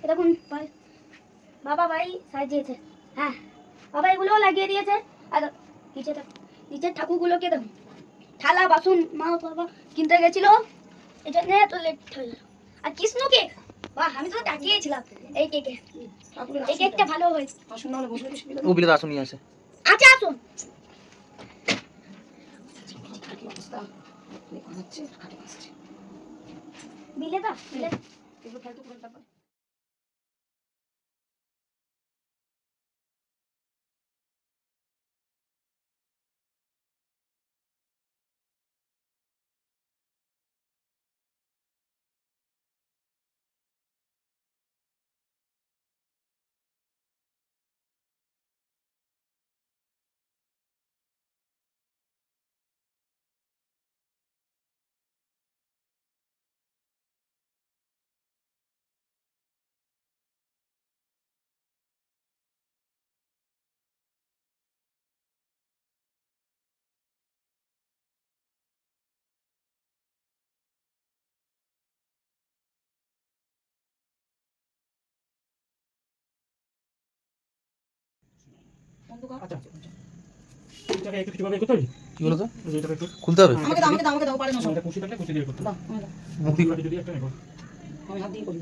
দেখুন বাবা ভাই সাজিয়েছে। হ্যাঁ বাবা এগুলোও লাগিয়ে দিয়েছে। আর নিচের ঠাকুরগুলোকে দেখুন, থালা বাসন মা বাবা কিনতে গেছিল, এই জন্য এত লেট হয়ে গেল। আর কৃষ্ণ কেক, বাহ আমি তো তাকিয়েছিলাম এই কেকে, এই কেকটা ভালো হয়েছে। আসুন না বসে ও বিলে আসুন নিয়ে আসে। আচ্ছা আসুন। বিলে দা বিলে এগুলো ফালতু করে তারপর খুলতে হবে। আমাকে দাও পারে না সব। কুচি থাকলে কুচি দিয়ে করতে দাও আমাকে দাও। মুক্তি যদি একটা নেব আমি হাত দিয়ে করি।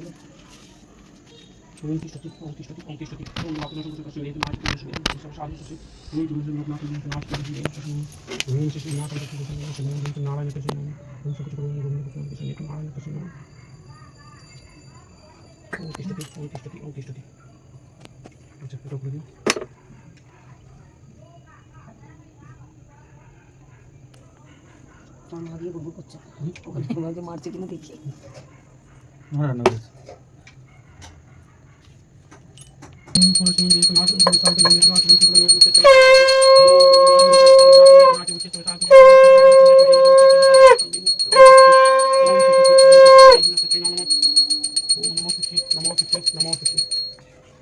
মা দিয়ে বুবু করছে, ওখানে তোমাকে মারছে কিনা দেখি। রান্না করেছে।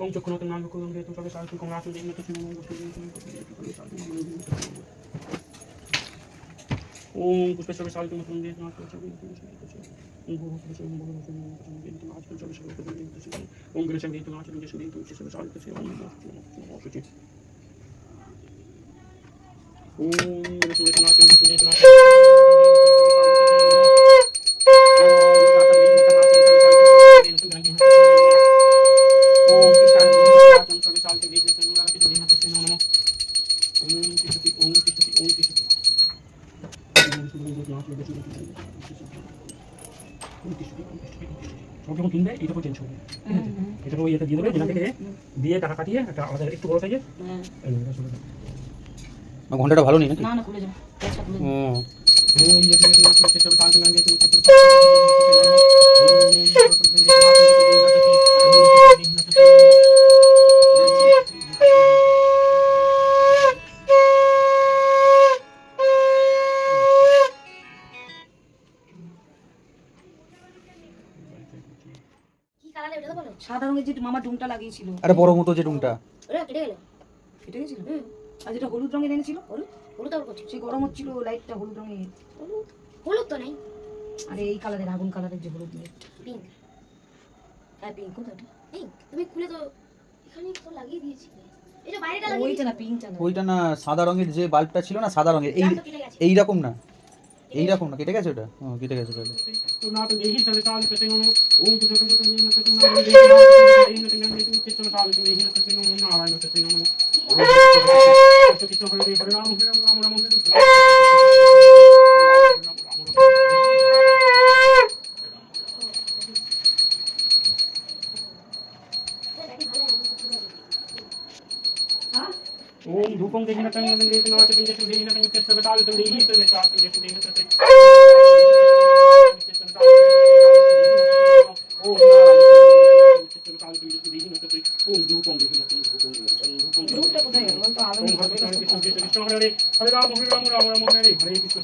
Om Jokkunat Nam Kulam Detu Sagal Congratulations in the Om Pushpeshwar Saltu from the North Om Grisham Detu March and Jessu Detu Shisha Saltu Om Grisham March and Jessu Detu যখন কিনবে এটা চেঞ্জ করবে, এটা ওই এটা দিয়ে দেবে, যেটা থেকে দিয়ে টাকা কাটিয়ে একটা আলাদা একটু বড় সাইজের। ঘন্টাটা ভালো নেই নাকি? না না খুলে যাও, আচ্ছা খুলে যাও। ওম যেতে যেতে মাছ করতে হবে পাঁচ লাখ দিয়ে তুমি কি কালারে ওটা তো বলো? সাদা রঙের যে মামা ডুমটা লাগিয়েছিল। আরে বড় মতো যে ডুমটা ওটা কেটে গেল। কেটে গেছিল? আর যেটা হলুদ রঙের এনেছিল, হলুদ হলুদ আবার করছে। সেই গরম হচ্ছিল লাইটটা হলুদ রঙের। হলুদ হলুদ তো নাই। আরে এই কালারের আগুন কালারের যে হলুদ দিয়ে। পিঙ্ক। হ্যাঁ পিঙ্ক কোনটা? পিঙ্ক। তুমি খুলে তো এখানে তো লাগিয়ে দিয়েছিলে। এটা বাইরেটা লাগিয়ে ওইটা না পিঙ্কটা না। ওইটা না, সাদা রঙের যে বাল্বটা ছিল না, সাদা রঙের এই রকম না, এই রকম না, কেটে গেছে ওটা। হ্যাঁ কেটে গেছে তাহলে। তো না তো দেখি চলে চাল পেতে গেল। ওম তো যখন যখন নিয়ে যেতে না দেখি এই না তেমন দেখি চিত্র চাল তুমি এই না তেমন না আড়াই না তেমন না তো কিছু হলে হরে রাম রাম রাম রাম ओम धूपम देखना तंग नंदन देखना आते पिंजे सुन देखना तंग चित्त बताल तंग देखी तो मैं साथ पिंजे सुन देखना तंग ओम चित्त बताल पिंजे सुन देखना तंग ओम धूपम देखना तंग धूपम धूपटा কোথায় গেল তো আলো কৃষ্ণ হরে হরে রাম রাম রাম হরে হরে কৃষ্ণ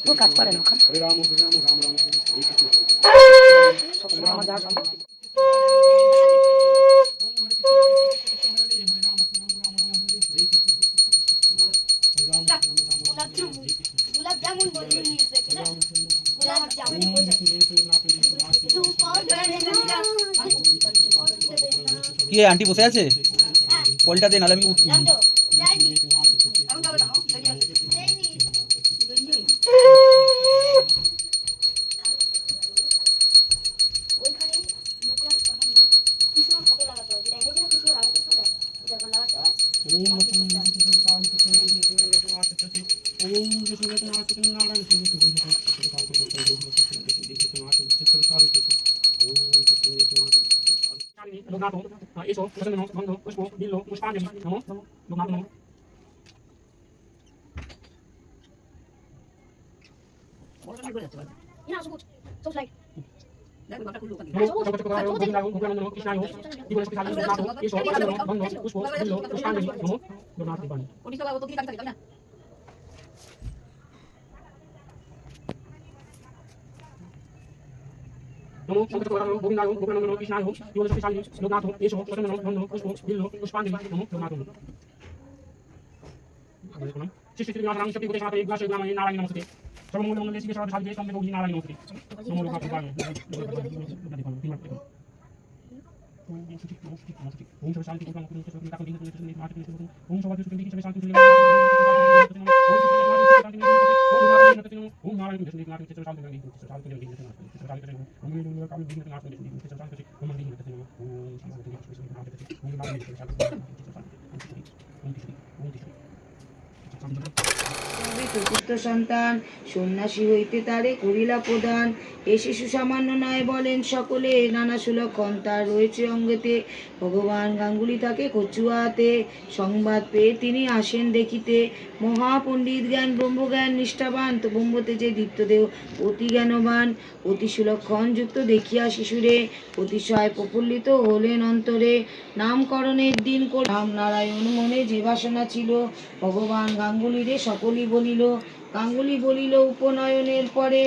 তো কাজ করে না হরে রাম রাম রাম হরে কৃষ্ণ সব সময় আমার যা সম্ভব। गुलाब जामुन बोल रही है गुलाब जामुन बोल रही है কি রে, আন্টি বসে আছে? হ্যাঁ কলটা দে, নাহলে আমি জান তো যাইনি এখন যাবে না রেডি আছে যাইনি ওইখানে লোকরা তখন না কিছু ফটো লাগাতে হয়, যেটা এনেছিল কিছু লাগাতে হবে, এটা এখন লাগাতে হয়। না সবুজ সব লাইট নমো শঙ্কর গোবিন্দায় গোবিন্দ নমো কৃষ্ণায় জীবন শক্তিশালী লোকনাথ এসো প্রসন্ন নমো ধন্য পুষ্প বিল্ল পুষ্পাঞ্জলি নমো লোকনাথ শ্রী শ্রী নারায়ণ শক্তি কোটে সাথে গ্লাসে গ্রামে নারায়ণ নমস্তে সর্বমঙ্গল মঙ্গলে শিবে সর্ব সাধে সম্পে গৌরী নারায়ণ নমস্তে নমো লোকনাথ ওম সব শান্তি প্রোগ্রাম করুন সব টাকা দিন দিন মার্চ ওম সব কিছু দিন শান্তি ওম নারায়ণ কৃষ্ণ নারায়ণ কৃষ্ণ শান্তি দিন শান্তি দিন শান্তি দিন ওম নিরুল কাম দিন নারায়ণ কৃষ্ণ দিন শান্তি দিন ওম দিন ওম শান্তি দিন ওম নারায়ণ কৃষ্ণ শান্তি দিন চতুর্থ সন্তান সন্ন্যাসী হইতে তারে করিলা প্রদান। এ শিশু সামান্য নয় বলেন সকলে, নানা সুলক্ষণ তার রয়েছে অঙ্গেতে। ভগবান গাঙ্গুলি তাকে কচুয়াতে, সংবাদ পেয়ে তিনি আসেন দেখিতে। মহাপণ্ডিত জ্ঞান ব্রহ্মজ্ঞান নিষ্ঠাবান, তো ব্রহ্মতেজে দীপ্তদেহ অতি জ্ঞানবান। অতি সুলক্ষণ যুক্ত দেখিয়া শিশুরে, অতিশয় প্রফুল্লিত হলেন অন্তরে। নামকরণের দিন করে রামনারায়ণ মনে যে বাসনা ছিল, ভগবান গাঙ্গুলিরে সকলই বলিল। গাঙ্গুলি বলিল উপনয়নের পরে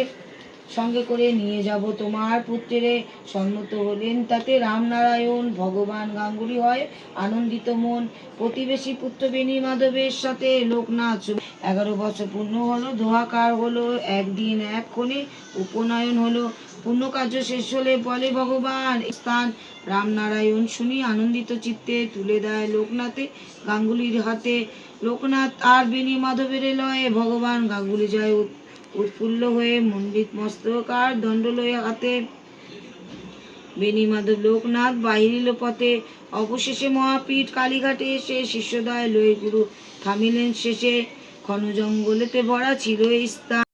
সঙ্গে করে নিয়ে যাব তোমার পুত্রেরে। সম্মত হলেন তাতে রামনারায়ণ, ভগবান গাঙ্গুলি হয় আনন্দিত মন। প্রতিবেশী পুত্র বেণী মাধবের সাথে লোকনাথ 11 বছর পূর্ণ হলো, দোহাকার হলো, একদিন এক্ষণে উপনয়ন হলো। পূর্ণ কার্য শেষ হলে বলে ভগবান স্থান, রামনারায়ণ শুনি আনন্দিত চিত্তে তুলে দেয় লোকনাথে গাঙ্গুলির হাতে। লোকনাথ আর বেণী মাধবের লয়ে ভগবান গাঙ্গুলি যায় উৎফুল্ল হয়ে, মণ্ডিত মস্তক আর দণ্ড লয়ে হাতে। বেণী মাধব লোকনাথ বাহিরিল পথে, অবশেষে মহাপীঠ কালীঘাটে এসে শিষ্যদয় লয়ে গুরু থামিলেন শেষে। ঘন জঙ্গলেতে ভরা ছিল এই স্থান,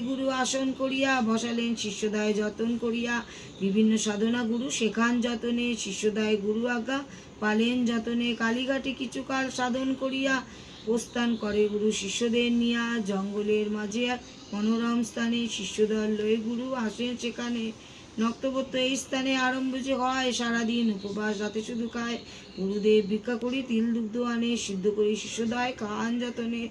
গুরু আসন করিয়া বসালেন শিষ্যদয় যতন করিয়া। বিভিন্ন সাধনা গুরু শেখান যতনে, শিষ্যদয় গুরু আজ্ঞা পালেন যতনে। কালীঘাটে কিছুকাল সাধন করিয়া প্রস্থান করে গুরু শিষ্যদের নিয়া। জঙ্গলের মাঝে এক মনোরম স্থানে শিষ্যদল লয়ে গুরু আসেন সেখানে। নক্তবর্ত এই স্থানে আরম্ভ যে হয়, সারাদিন উপবাস রাতে শুধু খায়। গুরুদেব ভিক্ষা করি তিল দুগ্ধ আনে, সিদ্ধ করি শিষ্যদয় খান যতনে।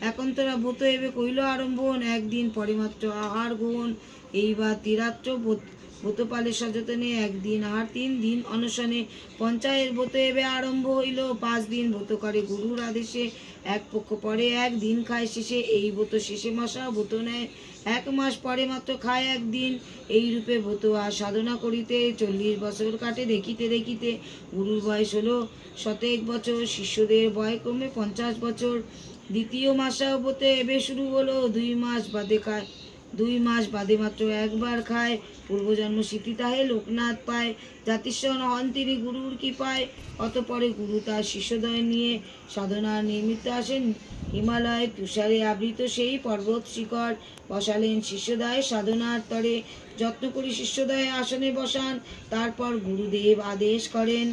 এখন তোরা ব্রত এবে কইল আরম্ভন, একদিন পরে মাত্র আহার গ্রহণ। এইবার তিরাত্র ব্রতপালের সযতনে, একদিন আহার 3 দিন অনশনে। পঞ্চায়ের ব্রত এবে আরম্ভ হইল, 5 দিন ব্রত করে গুরুর আদেশে। এক পক্ষ পরে একদিন খায় শেষে, এই ব্রত শেষে মশা ব্রত নেয় 1 মাস পরে মাত্র খায় একদিন। এই রূপে ব্রত আর সাধনা করিতে 40 বছর কাটে দেখিতে দেখিতে। গুরুর বয়স হলো 100 বছর, শিষ্যদের বয় ক্রমে 50 বছর। দ্বিতীয় মাসেও ব্রত এবে শুরু হলো, 2 মাস বাদে খায়, 2 মাস বাদে মাত্র একবার খায়। পূর্বজন্ম স্মৃতি তাহে লোকনাথ পায়, জাতিস্বর হন তিনি গুরুর কৃপায়। অতঃপরে গুরু তার শিষ্যদয় নিয়ে সাধনার নিমিত্ত আসেন হিমালয়। তুষারে আবৃত সেই পর্বত শিখর, বসালেন শিষ্যদয় সাধনার তরে। যত্ন করি শিষ্যদয় আসনে বসান, তারপর গুরুদেব আদেশ করেন।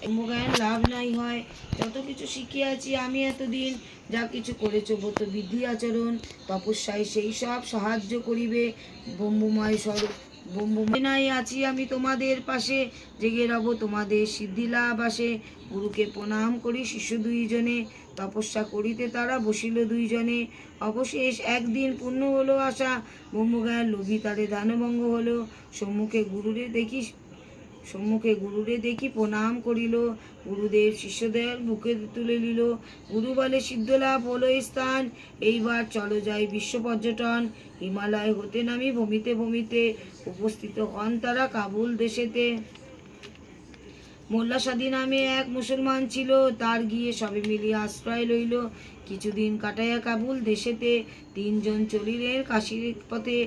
ব্রহ্মজ্ঞান লাভ নাই হয়, যত কিছু শিখিয়াছি আমি এতদিন। যা কিছু করেছ ব্রত বিধি আচরণ, তপস্যায় সেই সব সাহায্য করিবে। ব্রহ্মময় স্বরূপ ব্রহ্মময় নাই আছি আমি তোমাদের পাশে, জেগে রব তোমাদের সিদ্ধি লাভ আসে। গুরুকে প্রণাম করি শিষ্য 2 জনে, তপস্যা করিতে তারা বসিল 2 জনে। অবশেষ একদিন পূর্ণ হলো আশা, ব্রহ্মজ্ঞান লোভী তারে দানভঙ্গ হলো। সম্মুখে গুরুরে দেখি সম্মুখে গুরুরে দেখি প্রণাম করিল। গুরুদেব শিষ্যদের বুকে তুলে নিল। গুরু বলে, সিদ্ধলাভ হলো এই স্থান, এইবার চলো যাই বিশ্ব পর্যটন। হিমালয় হতে নামি ভূমিতে ভূমিতে, উপস্থিত হন তারা কাবুল দেশেতে। মোল্লা সাদি নামে এক মুসলমান ছিল, তার গিয়ে সবে মিলিয়ে আশ্রয় লইল। কিছুদিন কাটাইয়া কাবুল দেশেতে, তিনজন চলিলেন কাশীর পথে।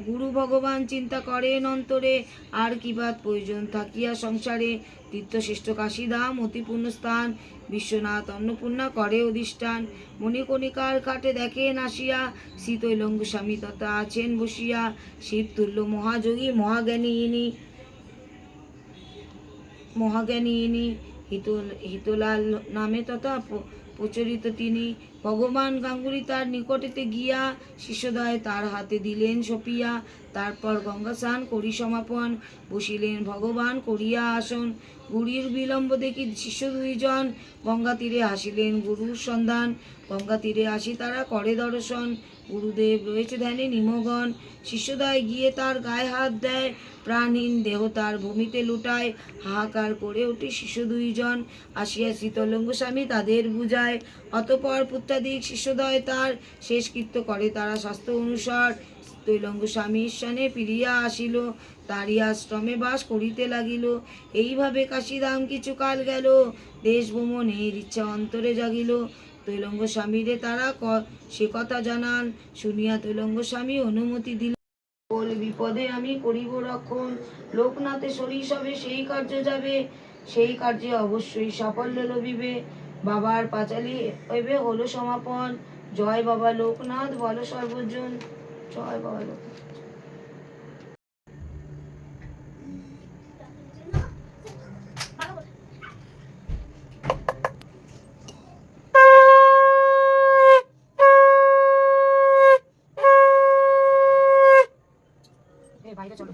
গুরু ভগবান চিন্তা করেন অন্তরে, আর কি বাদ প্রয়োজন থাকিয়া সংসারে। তীর্থশ্রেষ্ঠ কাশীধাম অতি পূর্ণ স্থান, বিশ্বনাথ অন্নপূর্ণা করে অধিষ্ঠান। মণিকণিকার ঘাটে দেখেন আসিয়া, শ্রীতৈলঙ্গ স্বামী তথা আছেন বসিয়া। শিব তুল্য মহাযোগী মহাজ্ঞানী ইনি, হিতলাল নামে তথা প্রচলিত তিনি। ভগবান গাঙ্গুলি তার নিকটেতে গিয়া, শিষ্যদ্বয় তার হাতে দিলেন সপিয়া। তারপর গঙ্গা স্নান করি সমাপন, বসিলেন ভগবান করিয়া আসন। গুরুর বিলম্ব দেখি শিষ্য দুইজন, গঙ্গা তীরে আসিলেন গুরুর সন্ধান। গঙ্গা তীরে আসি তারা করে দর্শন, গুরুদেব রয়েছে ধ্যানে নিমগন। শিষ্যদ্বয় গিয়ে তার গায়ে হাত দেয়, প্রাণহীন দেহ তার ভূমিতে লুটায়। হাহাকার করে ওঠে শিষ্য দুইজন, আসিয়া শ্রীতৈলঙ্গ স্বামী তাদের বুঝায়। অতঃপর পুত্রাদিক শিষ্যদ্বয় তার শেষকৃত্য করে তারা শাস্ত্র অনুসার। তৈলঙ্গ স্বামী ঈশ্বরে ফিরিয়া আসিল, তারই আশ্রমে বাস করিতে লাগিল। এইভাবে কাশীধাম কিছুকাল গেল, দেশ ভ্রমণের ইচ্ছা অন্তরে জাগিল। তৈলঙ্গ স্বামীরে তারা সে কথা জানান, শুনিয়া তৈলঙ্গ স্বামী অনুমতি দিল। বল বিপদে আমি করিব রক্ষণ, লোকনাথে শরীর সবে সেই কার্য যাবে, সেই কার্যে অবশ্যই সাফল্য লভিবে। বাবার পাঁচালী হইবে হলো সমাপন, জয় বাবা লোকনাথ বলো সর্বজন, জয় বাবা লোকনাথ। বাইরে চলো।